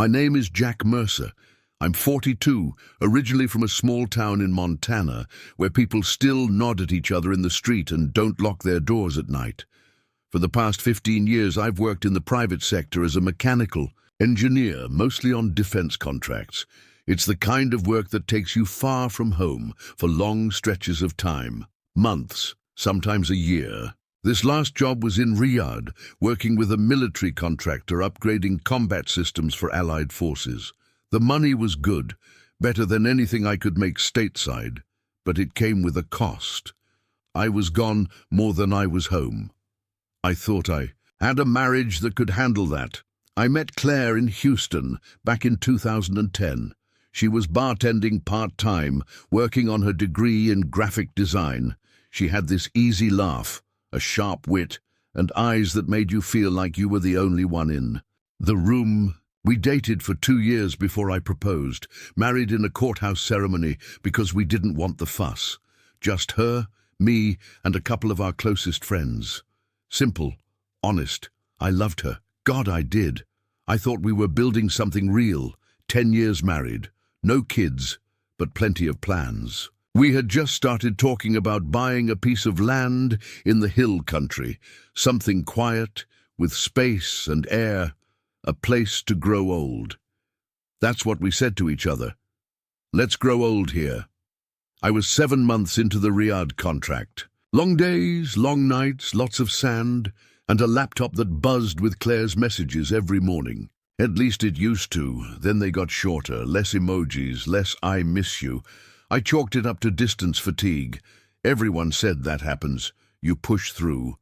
My name is Jack Mercer. I'm 42, originally from a small town in Montana, where people still nod at each other in the street and don't lock their doors at night. For the past 15 years, I've worked in the private sector as a mechanical engineer, mostly on defense contracts. It's the kind of work that takes you far from home for long stretches of time, months, sometimes a year. This last job was in Riyadh, working with a military contractor upgrading combat systems for Allied forces. The money was good, better than anything I could make stateside, but it came with a cost. I was gone more than I was home. I thought I had a marriage that could handle that. I met Claire in Houston back in 2010. She was bartending part-time, working on her degree in graphic design. She had this easy laugh, a sharp wit, and eyes that made you feel like you were the only one in the room. We dated for 2 years before I proposed, married in a courthouse ceremony because we didn't want the fuss. Just her, me, and a couple of our closest friends. Simple, honest. I loved her. God, I did. I thought we were building something real. 10 years married. No kids, but plenty of plans. We had just started talking about buying a piece of land in the hill country, something quiet, with space and air, a place to grow old. That's what we said to each other. Let's grow old here. I was 7 months into the Riyadh contract. Long days, long nights, lots of sand, and a laptop that buzzed with Claire's messages every morning. At least it used to. Then they got shorter, less emojis, less I miss you. I chalked it up to distance fatigue. Everyone said that happens. You push through.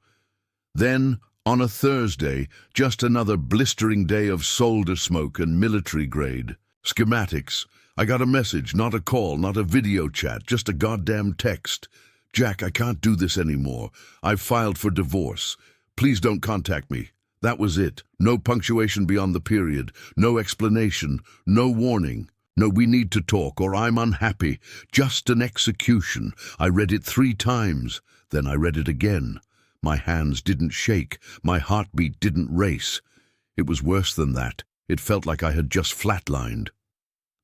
Then, on a Thursday, just another blistering day of solder smoke and military grade schematics. I got a message, not a call, not a video chat, just a goddamn text. Jack, I can't do this anymore. I've filed for divorce. Please don't contact me. That was it. No punctuation beyond the period. No explanation. No warning. No, we need to talk, or I'm unhappy. Just an execution. I read it 3 times. Then I read it again. My hands didn't shake. My heartbeat didn't race. It was worse than that. It felt like I had just flatlined.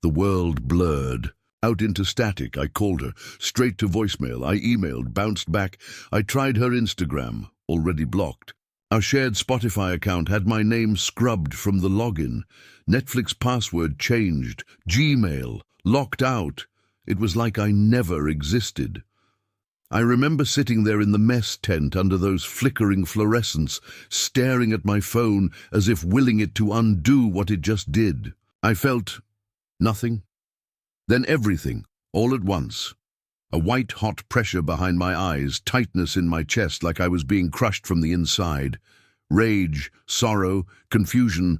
The world blurred. Out into static, I called her. Straight to voicemail. I emailed, bounced back. I tried her Instagram, already blocked. Our shared Spotify account had my name scrubbed from the login. Netflix password changed. Gmail locked out. It was like I never existed. I remember sitting there in the mess tent under those flickering fluorescents, staring at my phone as if willing it to undo what it just did. I felt nothing, then everything, all at once. A white-hot pressure behind my eyes, tightness in my chest like I was being crushed from the inside. Rage, sorrow, confusion,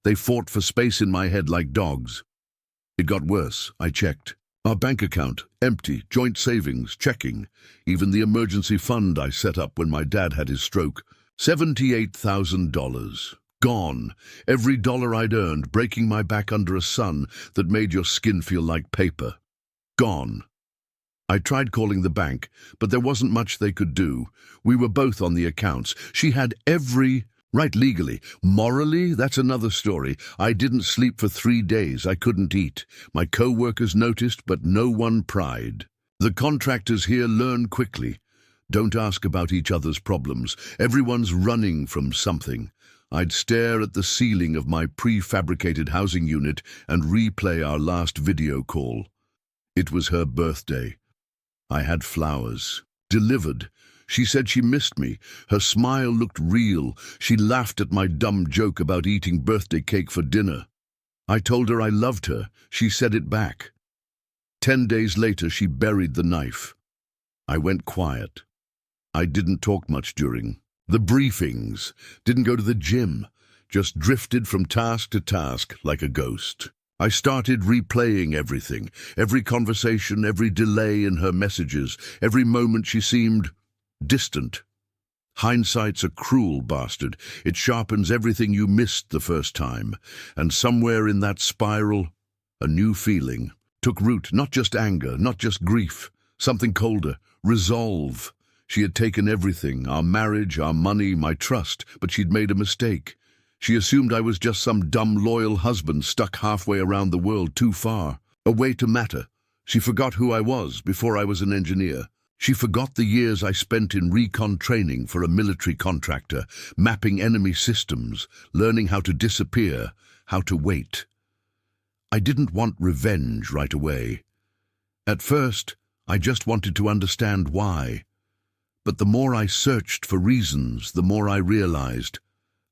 they fought for space in my head like dogs. It got worse, I checked. Our bank account, empty, joint savings, checking. Even the emergency fund I set up when my dad had his stroke. $78,000. Gone. Every dollar I'd earned, breaking my back under a sun that made your skin feel like paper. Gone. I tried calling the bank, but there wasn't much they could do. We were both on the accounts. She had every right legally. Morally, that's another story. I didn't sleep for 3 days. I couldn't eat. My co-workers noticed, but no one pried. The contractors here learn quickly. Don't ask about each other's problems. Everyone's running from something. I'd stare at the ceiling of my prefabricated housing unit and replay our last video call. It was her birthday. I had flowers. Delivered. She said she missed me. Her smile looked real. She laughed at my dumb joke about eating birthday cake for dinner. I told her I loved her. She said it back. 10 days later, she buried the knife. I went quiet. I didn't talk much during the briefings. Didn't go to the gym. Just drifted from task to task like a ghost. I started replaying everything, every conversation, every delay in her messages, every moment she seemed distant. Hindsight's a cruel bastard. It sharpens everything you missed the first time. And somewhere in that spiral, a new feeling took root, not just anger, not just grief, something colder, resolve. She had taken everything, our marriage, our money, my trust, but she'd made a mistake. She assumed I was just some dumb loyal husband stuck halfway around the world too far away to matter. She forgot who I was before I was an engineer. She forgot the years I spent in recon training for a military contractor, mapping enemy systems, learning how to disappear, how to wait. I didn't want revenge right away. At first, I just wanted to understand why. But the more I searched for reasons, the more I realized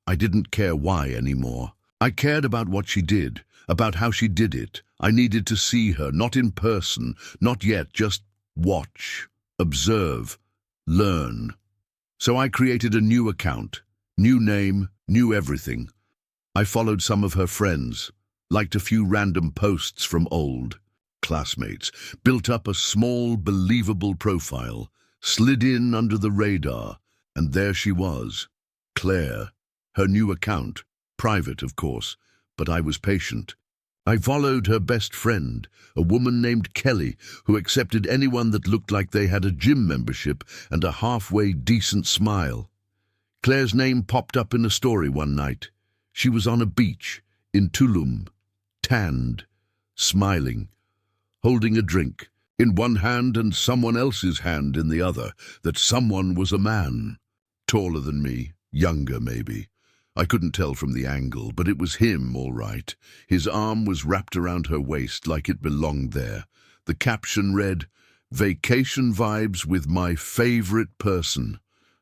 I didn't care why anymore. I cared about what she did, about how she did it. I needed to see her, not in person, not yet, just watch, observe, learn. So I created a new account, new name, new everything. I followed some of her friends, liked a few random posts from old classmates, built up a small, believable profile, slid in under the radar, and there she was, Claire. Her new account, private of course, but I was patient. I followed her best friend, a woman named Kelly, who accepted anyone that looked like they had a gym membership and a halfway decent smile. Claire's name popped up in a story one night. She was on a beach in Tulum, tanned, smiling, holding a drink in one hand and someone else's hand in the other. That someone was a man, taller than me, younger maybe. I couldn't tell from the angle, but it was him, all right. His arm was wrapped around her waist like it belonged there. The caption read, "Vacation vibes with my favorite person."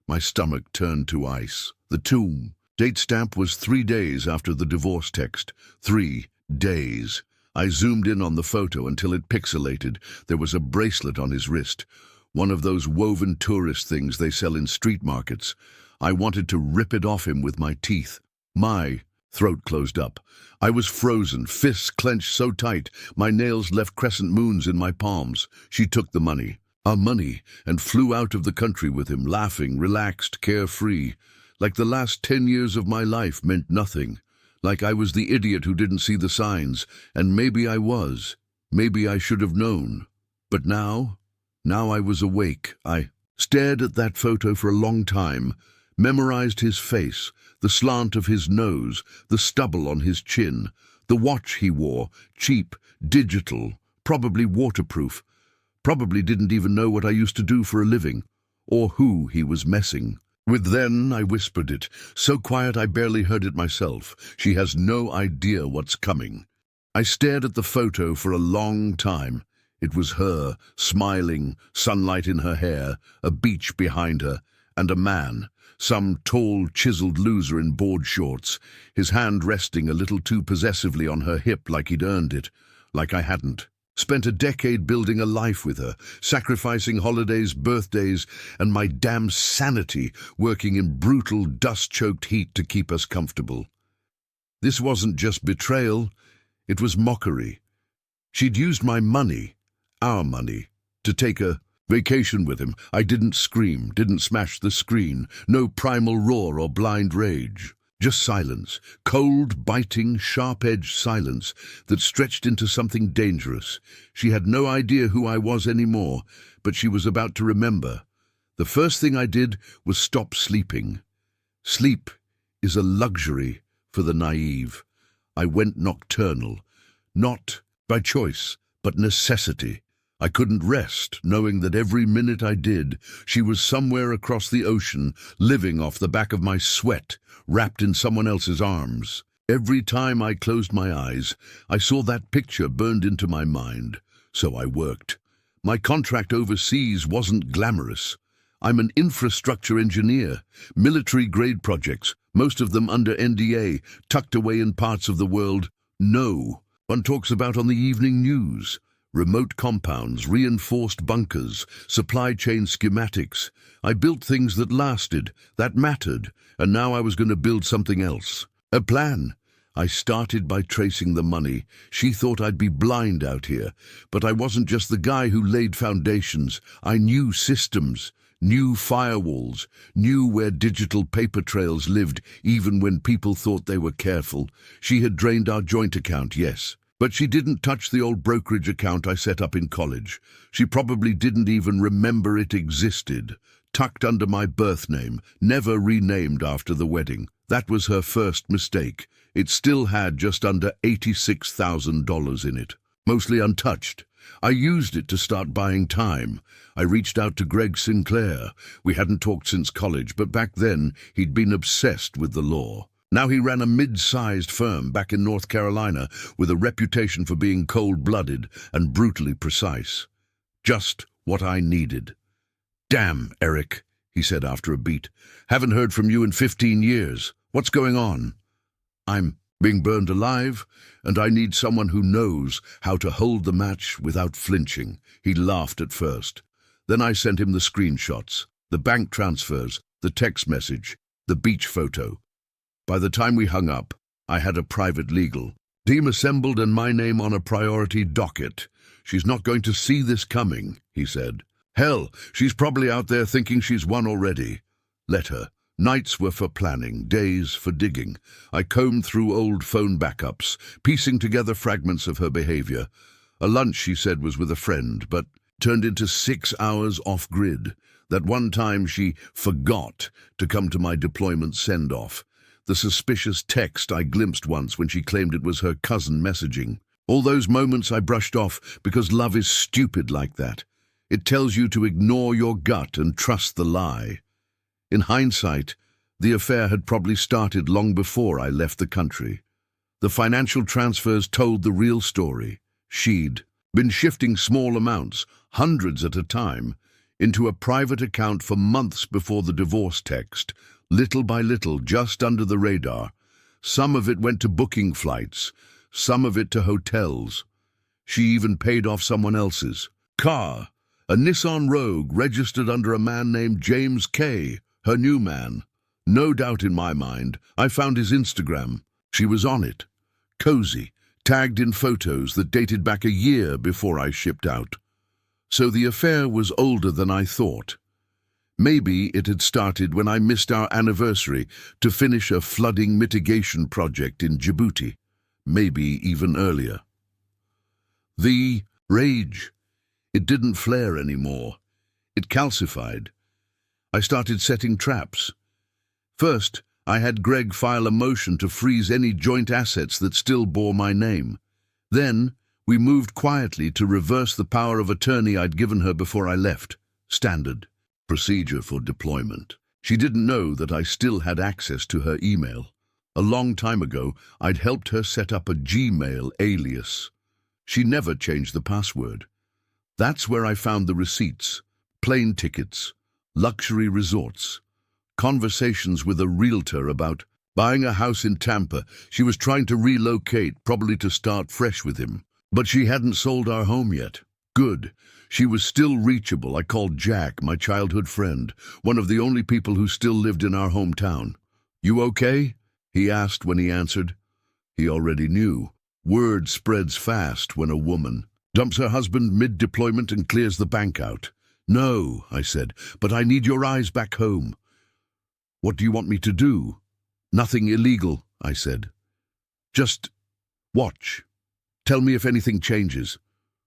My stomach turned to ice. The tomb. Date stamp was 3 days after the divorce text. 3 days. I zoomed in on the photo until it pixelated. There was a bracelet on his wrist, one of those woven tourist things they sell in street markets. I wanted to rip it off him with my teeth. My throat closed up. I was frozen, fists clenched so tight, my nails left crescent moons in my palms. She took the money, our money, and flew out of the country with him, laughing, relaxed, carefree. Like the last 10 years of my life meant nothing. Like I was the idiot who didn't see the signs, and maybe I was. Maybe I should have known. But now I was awake. I stared at that photo for a long time, memorized his face, the slant of his nose, the stubble on his chin, the watch he wore, cheap, digital, probably waterproof, probably didn't even know what I used to do for a living, or who he was messing with. Then I whispered it, so quiet I barely heard it myself. She has no idea what's coming. I stared at the photo for a long time. It was her, smiling, sunlight in her hair, a beach behind her, and a man, some tall, chiseled loser in board shorts, his hand resting a little too possessively on her hip like he'd earned it, like I hadn't. Spent a decade building a life with her, sacrificing holidays, birthdays, and my damn sanity working in brutal, dust-choked heat to keep us comfortable. This wasn't just betrayal, it was mockery. She'd used my money, our money, to take a vacation with him. I didn't scream, didn't smash the screen, no primal roar or blind rage. Just silence, cold, biting, sharp-edged silence that stretched into something dangerous. She had no idea who I was anymore, but she was about to remember. The first thing I did was stop sleeping. Sleep is a luxury for the naive. I went nocturnal, not by choice, but necessity. I couldn't rest, knowing that every minute I did, she was somewhere across the ocean, living off the back of my sweat, wrapped in someone else's arms. Every time I closed my eyes, I saw that picture burned into my mind. So I worked. My contract overseas wasn't glamorous. I'm an infrastructure engineer, military-grade projects, most of them under NDA, tucked away in parts of the world no one talks about on the evening news. Remote compounds, reinforced bunkers, supply chain schematics. I built things that lasted, that mattered, and now I was going to build something else. A plan. I started by tracing the money. She thought I'd be blind out here, but I wasn't just the guy who laid foundations. I knew systems, knew firewalls, knew where digital paper trails lived even when people thought they were careful. She had drained our joint account, yes. But she didn't touch the old brokerage account I set up in college. She probably didn't even remember it existed. Tucked under my birth name, never renamed after the wedding. That was her first mistake. It still had just under $86,000 in it, mostly untouched. I used it to start buying time. I reached out to Greg Sinclair. We hadn't talked since college, but back then he'd been obsessed with the law. Now he ran a mid-sized firm back in North Carolina with a reputation for being cold-blooded and brutally precise. Just what I needed. "Damn, Eric," he said after a beat. "Haven't heard from you in 15 years. What's going on?" "I'm being burned alive, and I need someone who knows how to hold the match without flinching." He laughed at first. Then I sent him the screenshots, the bank transfers, the text message, the beach photo. By the time we hung up, I had a private legal team assembled and my name on a priority docket. "She's not going to see this coming," he said. "Hell, she's probably out there thinking she's won already. Let her. Nights were for planning, days for digging. I combed through old phone backups, piecing together fragments of her behavior. A lunch, she said, was with a friend, but turned into 6 hours off-grid. That one time she forgot to come to my deployment send-off. The suspicious text I glimpsed once when she claimed it was her cousin messaging. All those moments I brushed off because love is stupid like that. It tells you to ignore your gut and trust the lie. In hindsight, the affair had probably started long before I left the country. The financial transfers told the real story. She'd been shifting small amounts, hundreds at a time, into a private account for months before the divorce text, little by little, just under the radar. Some of it went to booking flights, some of it to hotels. She even paid off someone else's car, a Nissan Rogue registered under a man named James K., her new man. No doubt in my mind, I found his Instagram. She was on it, cozy, tagged in photos that dated back a year before I shipped out. So the affair was older than I thought. Maybe it had started when I missed our anniversary to finish a flooding mitigation project in Djibouti. Maybe even earlier. The rage. It didn't flare anymore. It calcified. I started setting traps. First, I had Greg file a motion to freeze any joint assets that still bore my name. Then, we moved quietly to reverse the power of attorney I'd given her before I left. Standard procedure for deployment. She didn't know that I still had access to her email. A long time ago, I'd helped her set up a Gmail alias. She never changed the password. That's where I found the receipts, plane tickets, luxury resorts, conversations with a realtor about buying a house in Tampa. She was trying to relocate, probably to start fresh with him. But she hadn't sold our home yet. Good. She was still reachable. I called Jack, my childhood friend, one of the only people who still lived in our hometown. "You okay?" he asked when he answered. He already knew. Word spreads fast when a woman dumps her husband mid-deployment and clears the bank out. "No," I said, "but I need your eyes back home." "What do you want me to do?" "Nothing illegal," I said. "Just watch. Tell me if anything changes.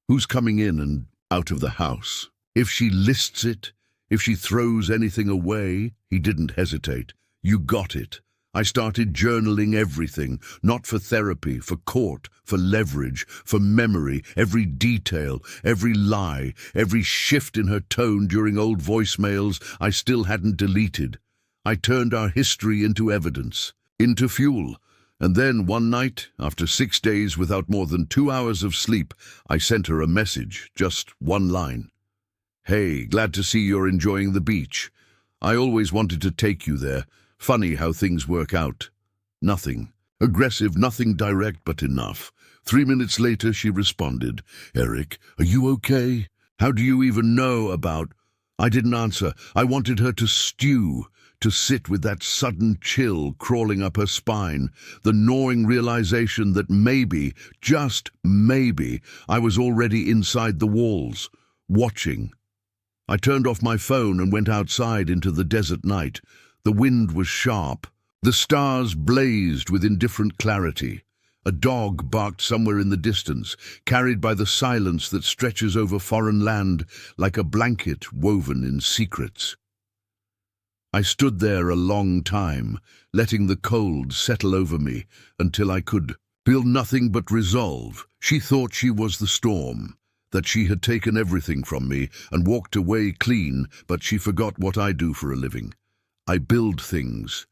Who's coming in and out of the house? If she lists it, if she throws anything away." He didn't hesitate. "You got it." I started journaling everything, not for therapy, for court, for leverage, for memory, every detail, every lie, every shift in her tone during old voicemails I still hadn't deleted. I turned our history into evidence, into fuel. And then one night, after 6 days without more than 2 hours of sleep, I sent her a message, just one line. "Hey, glad to see you're enjoying the beach. I always wanted to take you there. Funny how things work out." Nothing aggressive, nothing direct, but enough. 3 minutes later, she responded, "Eric, are you okay? How do you even know about—" I didn't answer. I wanted her to stew, to sit with that sudden chill crawling up her spine, the gnawing realization that maybe, just maybe, I was already inside the walls, watching. I turned off my phone and went outside into the desert night. The wind was sharp. The stars blazed with indifferent clarity. A dog barked somewhere in the distance, carried by the silence that stretches over foreign land like a blanket woven in secrets. I stood there a long time, letting the cold settle over me until I could feel nothing but resolve. She thought she was the storm, that she had taken everything from me and walked away clean, but she forgot what I do for a living. I build things,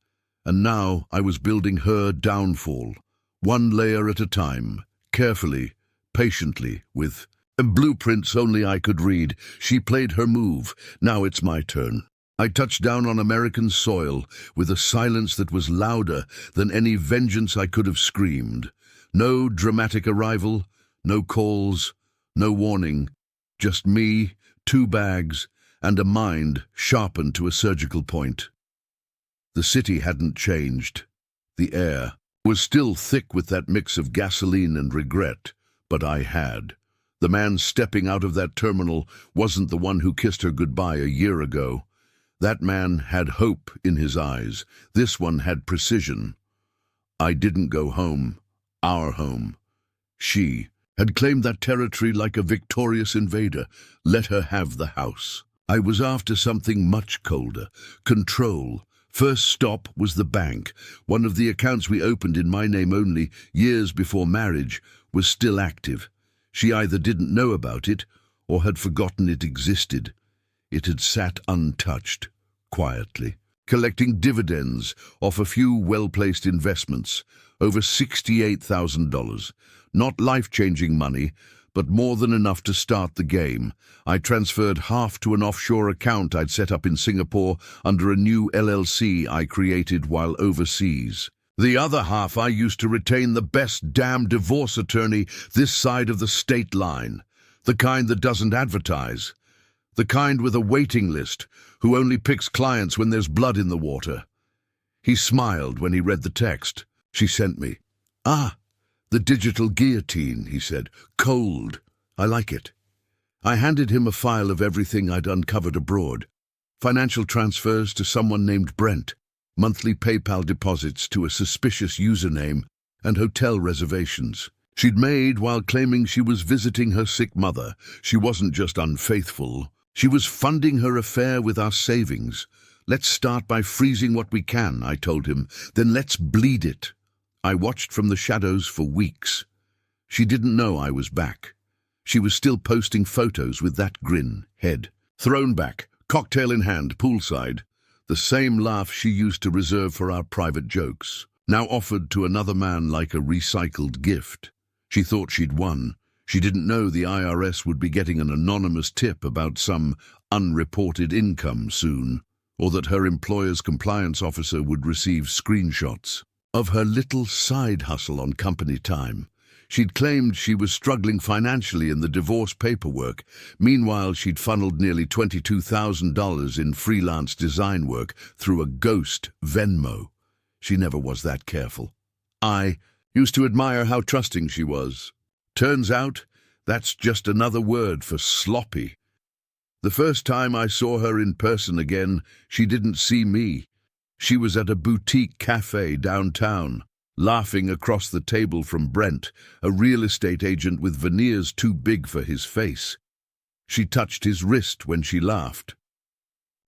and now I was building her downfall, one layer at a time, carefully, patiently, with blueprints only I could read. She played her move. Now it's my turn. I touched down on American soil with a silence that was louder than any vengeance I could have screamed. No dramatic arrival, no calls, no warning, just me, 2 bags, and a mind sharpened to a surgical point. The city hadn't changed. The air was still thick with that mix of gasoline and regret, but I had. The man stepping out of that terminal wasn't the one who kissed her goodbye a year ago. That man had hope in his eyes. This one had precision. I didn't go home. Our home. She had claimed that territory like a victorious invader. Let her have the house. I was after something much colder. Control. First stop was the bank. One of the accounts we opened in my name only, years before marriage, was still active. She either didn't know about it or had forgotten it existed. It had sat untouched, quietly, collecting dividends off a few well-placed investments, over $68,000. Not life-changing money, but more than enough to start the game. I transferred half to an offshore account I'd set up in Singapore under a new LLC I created while overseas. The other half I used to retain the best damn divorce attorney this side of the state line, the kind that doesn't advertise, the kind with a waiting list who only picks clients when there's blood in the water. He smiled when he read the text she sent me. "Ah, the digital guillotine," he said. "Cold. I like it." I handed him a file of everything I'd uncovered abroad. Financial transfers to someone named Brent, monthly PayPal deposits to a suspicious username, and hotel reservations she'd made while claiming she was visiting her sick mother. She wasn't just unfaithful. She was funding her affair with our savings. "Let's start by freezing what we can," I told him. "Then let's bleed it." I watched from the shadows for weeks. She didn't know I was back. She was still posting photos with that grin, head thrown back, cocktail in hand, poolside. The same laugh she used to reserve for our private jokes, now offered to another man like a recycled gift. She thought she'd won. She didn't know the IRS would be getting an anonymous tip about some unreported income soon, or that her employer's compliance officer would receive screenshots of her little side hustle on company time. She'd claimed she was struggling financially in the divorce paperwork. Meanwhile, she'd funneled nearly $22,000 in freelance design work through a ghost Venmo. She never was that careful. I used to admire how trusting she was. Turns out, that's just another word for sloppy. The first time I saw her in person again, she didn't see me. She was at a boutique cafe downtown, laughing across the table from Brent, a real estate agent with veneers too big for his face. She touched his wrist when she laughed.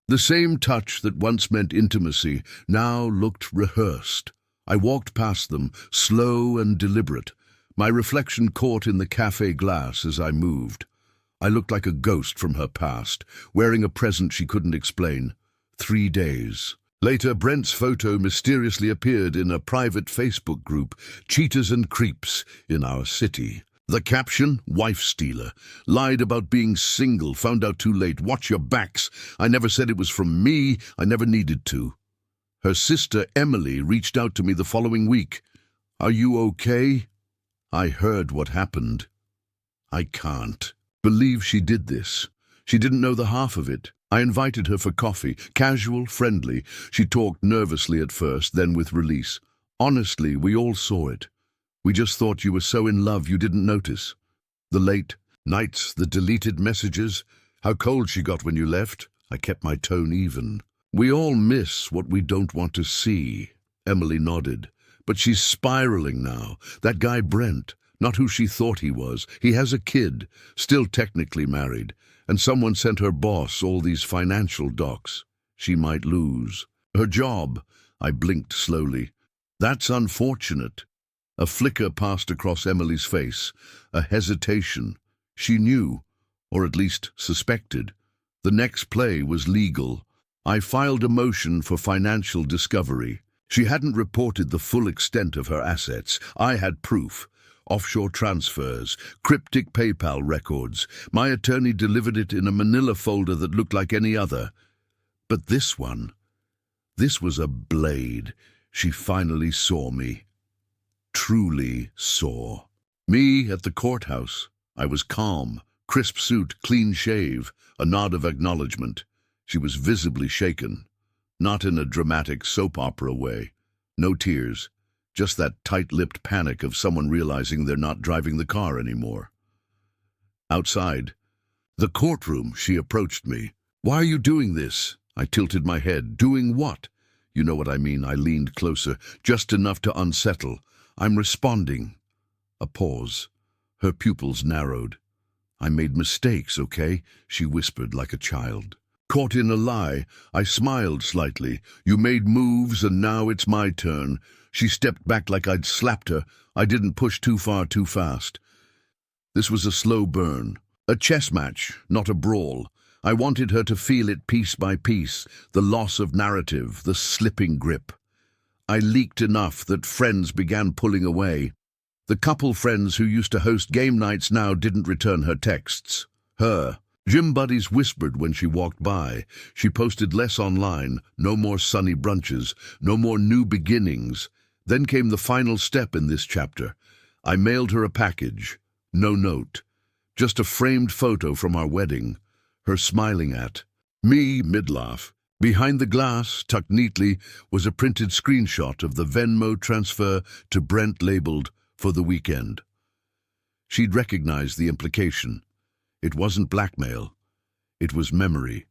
The same touch that once meant intimacy now looked rehearsed. I walked past them, slow and deliberate, my reflection caught in the cafe glass as I moved. I looked like a ghost from her past, wearing a present she couldn't explain. 3 days. Later, Brent's photo mysteriously appeared in a private Facebook group, Cheaters and Creeps, in our city. The caption, "Wife stealer. Lied about being single, found out too late. Watch your backs. I never said it was from me. I never needed to." Her sister, Emily, reached out to me the following week. "Are you okay?" I heard what happened. I can't believe she did this. She didn't know the half of it. I invited her for coffee, casual, friendly. She talked nervously at first, then with release. "Honestly, we all saw it. We just thought you were so in love you didn't notice. The late nights, the deleted messages, how cold she got when you left." I kept my tone even. "We all miss what we don't want to see." Emily nodded. "But she's spiraling now. That guy Brent, not who she thought he was. He has a kid, still technically married, and someone sent her boss all these financial docs. she might lose. Her job, I blinked slowly. That's unfortunate. A flicker passed across Emily's face, a hesitation. She knew, or at least suspected. The next play was legal. I filed a motion for financial discovery. She hadn't reported the full extent of her assets. I had proof. Offshore transfers, cryptic PayPal records. My attorney delivered it in a manila folder that looked like any other. But this one, this was a blade. She finally saw me. Truly saw. Me at the courthouse. I was calm, crisp suit, clean shave, a nod of acknowledgement. She was visibly shaken. Not in a dramatic soap opera way. No tears. Just that tight-lipped panic of someone realizing they're not driving the car anymore. Outside, the courtroom, she approached me. "Why are you doing this?" I tilted my head. "Doing what?" "You know what I mean." I leaned closer, just enough to unsettle. "I'm responding." A pause. Her pupils narrowed. "I made mistakes, okay?" she whispered like a child. Caught in a lie, I smiled slightly. "You made moves and now it's my turn." She stepped back like I'd slapped her. I didn't push too far too fast. This was a slow burn. A chess match, not a brawl. I wanted her to feel it piece by piece, the loss of narrative, the slipping grip. I leaked enough that friends began pulling away. The couple friends who used to host game nights now didn't return her texts. Her gym buddies whispered when she walked by. She posted less online, no more sunny brunches, no more new beginnings. Then came the final step in this chapter. I mailed her a package. No note. Just a framed photo from our wedding. Her smiling at me, mid-laugh. Behind the glass, tucked neatly, was a printed screenshot of the Venmo transfer to Brent labeled, "For the weekend." She'd recognized the implication. It wasn't blackmail. It was memory.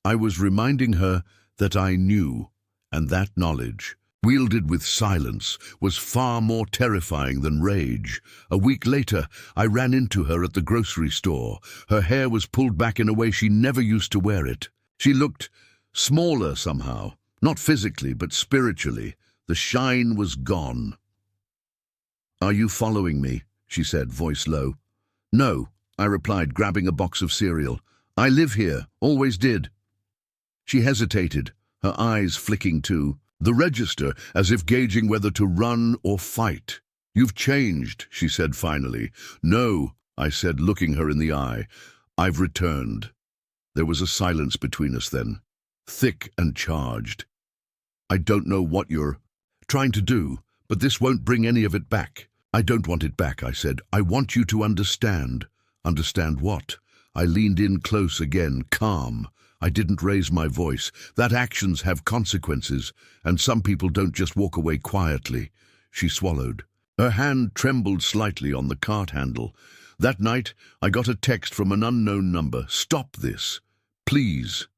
I was reminding her that I knew, and that knowledge, wielded with silence, was far more terrifying than rage. A week later, I ran into her at the grocery store. Her hair was pulled back in a way she never used to wear it. She looked smaller somehow, not physically, but spiritually. The shine was gone. "Are you following me?" she said, voice low. "No," I replied, grabbing a box of cereal. "I live here, always did." She hesitated, her eyes flicking too. The register, as if gauging whether to run or fight. "You've changed," she said finally. "No," I said, looking her in the eye. "I've returned." There was a silence between us then, thick and charged. "I don't know what you're trying to do, but this won't bring any of it back." "I don't want it back," I said. "I want you to understand." "Understand what?" I leaned in close again, calm. I didn't raise my voice. "That actions have consequences, and some people don't just walk away quietly." She swallowed. Her hand trembled slightly on the cart handle. "That night, I got a text from an unknown number. 'Stop this, please.'"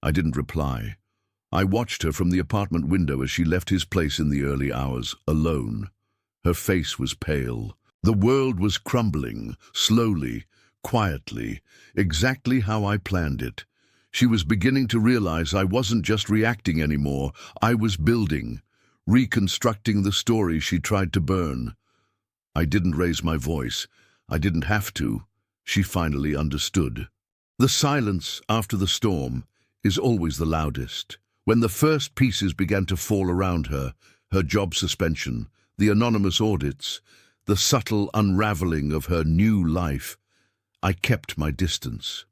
I didn't reply. I watched her from the apartment window as she left his place in the early hours, alone. Her face was pale. The world was crumbling, slowly, quietly, exactly how I planned it. She was beginning to realize I wasn't just reacting anymore. I was building, reconstructing the story she tried to burn. I didn't raise my voice. I didn't have to. She finally understood. The silence after the storm is always the loudest. When the first pieces began to fall around her, her job suspension, the anonymous audits, the subtle unraveling of her new life, I kept my distance.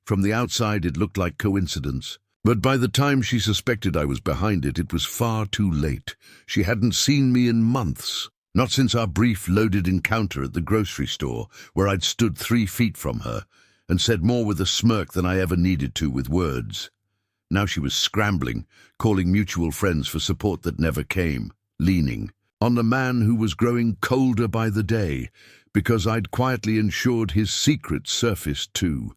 From the outside, it looked like coincidence. But by the time she suspected I was behind it, it was far too late. She hadn't seen me in months. Not since our brief loaded encounter at the grocery store, where I'd stood 3 feet from her, and said more with a smirk than I ever needed to with words. Now she was scrambling, calling mutual friends for support that never came, leaning on the man who was growing colder by the day, because I'd quietly ensured his secret surfaced too.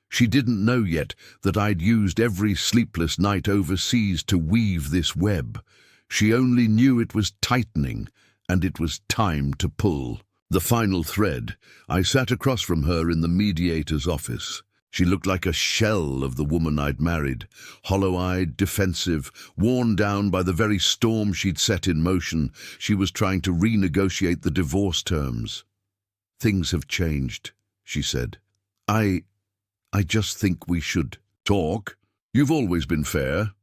She didn't know yet that I'd used every sleepless night overseas to weave this web. She only knew it was tightening, and it was time to pull. The final thread. I sat across from her in the mediator's office. She looked like a shell of the woman I'd married, hollow-eyed, defensive, worn down by the very storm she'd set in motion. She was trying to renegotiate the divorce terms. "Things have changed," she said. I just think we should talk. You've always been fair."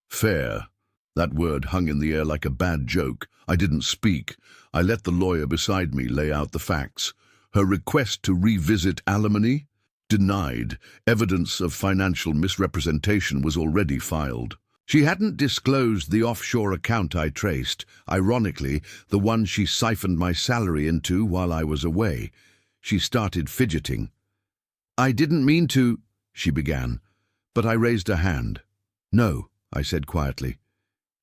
Fair. That word hung in the air like a bad joke. I didn't speak. I let the lawyer beside me lay out the facts. Her request to revisit alimony? Denied. Evidence of financial misrepresentation was already filed. She hadn't disclosed the offshore account I traced, ironically, the one she siphoned my salary into while I was away. She started fidgeting. "I didn't mean to," she began, but I raised a hand. "No," I said quietly.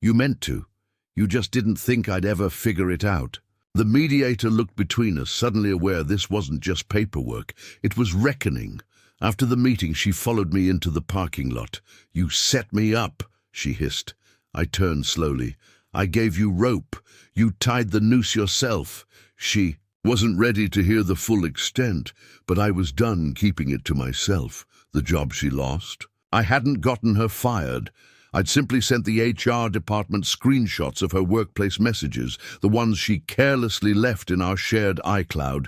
"You meant to. You just didn't think I'd ever figure it out." The mediator looked between us, suddenly aware this wasn't just paperwork. It was reckoning. After the meeting, she followed me into the parking lot. "You set me up," she hissed. I turned slowly. "I gave you rope. You tied the noose yourself." She wasn't ready to hear the full extent, but I was done keeping it to myself. The job she lost. I hadn't gotten her fired. I'd simply sent the HR department screenshots of her workplace messages, the ones she carelessly left in our shared iCloud.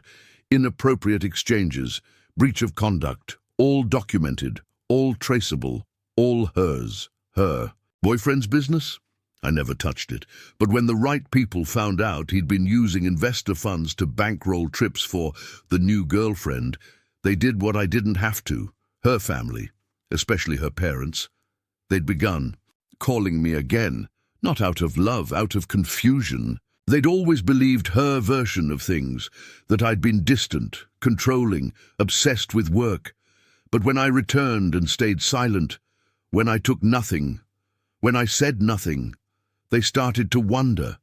Inappropriate exchanges, breach of conduct, all documented, all traceable, all hers. Her boyfriend's business? I never touched it. But when the right people found out he'd been using investor funds to bankroll trips for the new girlfriend, they did what I didn't have to. Her family, especially her parents. They'd begun calling me again, not out of love, out of confusion. They'd always believed her version of things, that I'd been distant, controlling, obsessed with work. But when I returned and stayed silent, when I took nothing, when I said nothing, they started to wonder.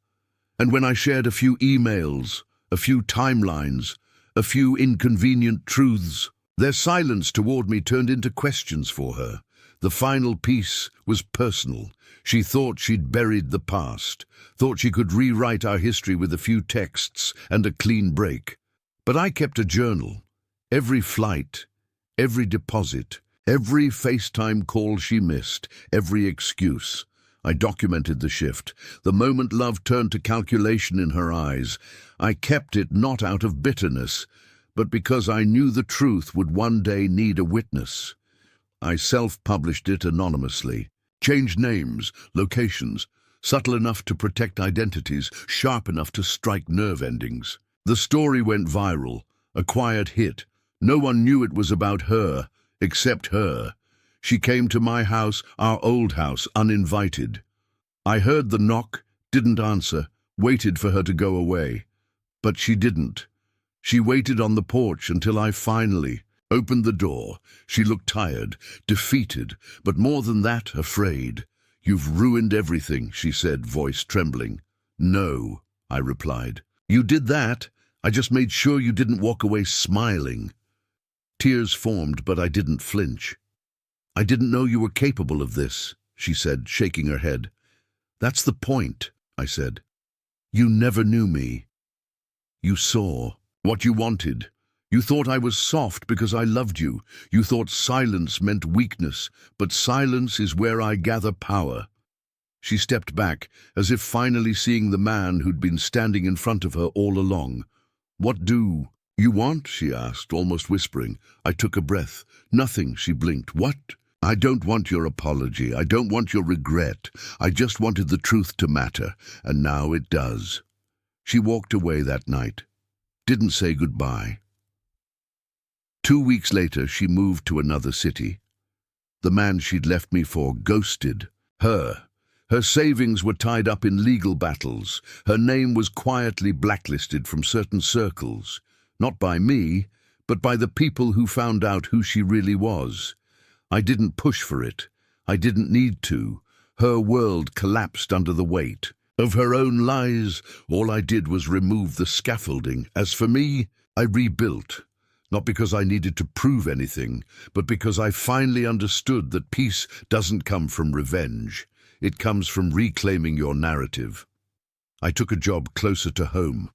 And when I shared a few emails, a few timelines, a few inconvenient truths, their silence toward me turned into questions for her. The final piece was personal. She thought she'd buried the past, thought she could rewrite our history with a few texts and a clean break. But I kept a journal. Every flight, every deposit, every FaceTime call she missed, every excuse. I documented the shift. The moment love turned to calculation in her eyes, I kept it not out of bitterness, but because I knew the truth would one day need a witness. I self-published it anonymously, changed names, locations, subtle enough to protect identities, sharp enough to strike nerve endings. The story went viral, a quiet hit. No one knew it was about her, except her. She came to my house, our old house, uninvited. I heard the knock, didn't answer, waited for her to go away. But she didn't. She waited on the porch until I finally opened the door. She looked tired, defeated, but more than that, afraid. "You've ruined everything," she said, voice trembling. "No," I replied. "You did that. I just made sure you didn't walk away smiling." Tears formed, but I didn't flinch. "I didn't know you were capable of this," she said, shaking her head. "That's the point," I said. "You never knew me. You saw what you wanted. You thought I was soft because I loved you. You thought silence meant weakness, but silence is where I gather power." She stepped back, as if finally seeing the man who'd been standing in front of her all along. "What do you want?" she asked, almost whispering. I took a breath. "Nothing," she blinked. "What?" "I don't want your apology. I don't want your regret. I just wanted the truth to matter, and now it does." She walked away that night. Didn't say goodbye. 2 weeks later, she moved to another city. The man she'd left me for ghosted her. Her savings were tied up in legal battles. Her name was quietly blacklisted from certain circles. Not by me, but by the people who found out who she really was. I didn't push for it. I didn't need to. Her world collapsed under the weight of her own lies. All I did was remove the scaffolding. As for me, I rebuilt. Not because I needed to prove anything, but because I finally understood that peace doesn't come from revenge. It comes from reclaiming your narrative. I took a job closer to home.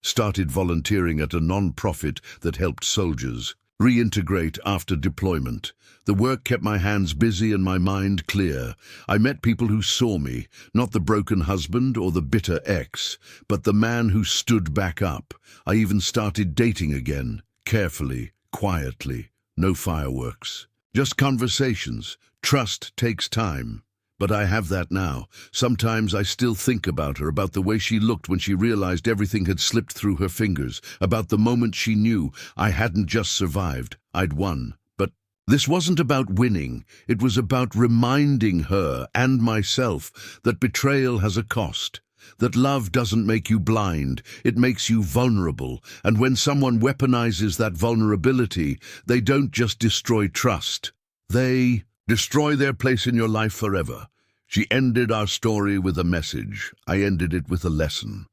Started volunteering at a non-profit that helped soldiers. reintegrate after deployment. The work kept my hands busy and my mind clear. I met people who saw me, not the broken husband or the bitter ex, but the man who stood back up. I even started dating again, carefully, quietly, no fireworks. Just conversations. Trust takes time. But I have that now. Sometimes I still think about her, about the way she looked when she realized everything had slipped through her fingers, about the moment she knew I hadn't just survived, I'd won. But this wasn't about winning. It was about reminding her and myself that betrayal has a cost, that love doesn't make you blind, it makes you vulnerable. And when someone weaponizes that vulnerability, they don't just destroy trust. They destroy their place in your life forever. She ended our story with a message. I ended it with a lesson.